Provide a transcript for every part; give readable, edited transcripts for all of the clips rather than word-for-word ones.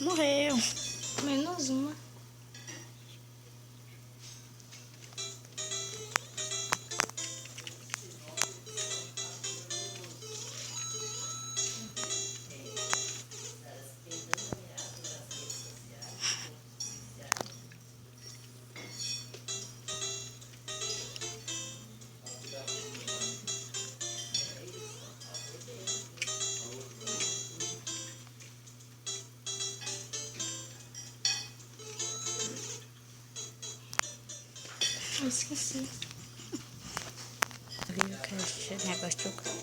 Morreu. Menos uma. Eu esqueci. Viu que esse negócio trocou.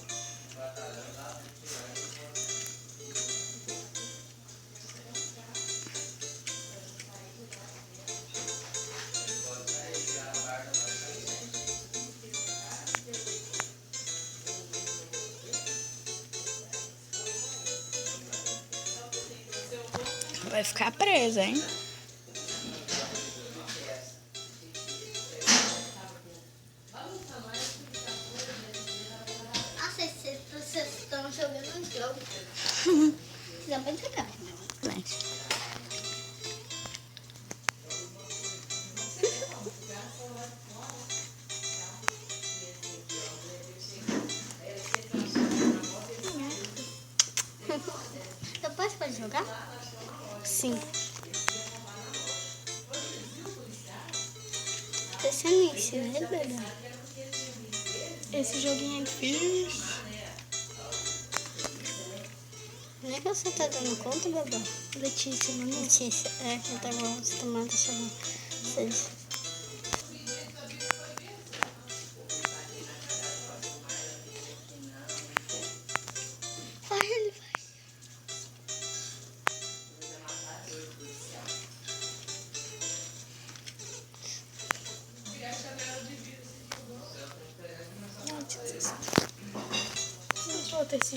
Vai ficar presa, hein? Vocês estão jogando um jogo. Vocês não podem jogar. Eu posso jogar? Sim. Você me ensina, bebê? Esse joguinho é difícil. Não é que você tá dando conta, bebê? Letícia, não. Letícia, tá bom, você tá mandando chamar. Vocês. Faz ele, faz. Gente, volta esse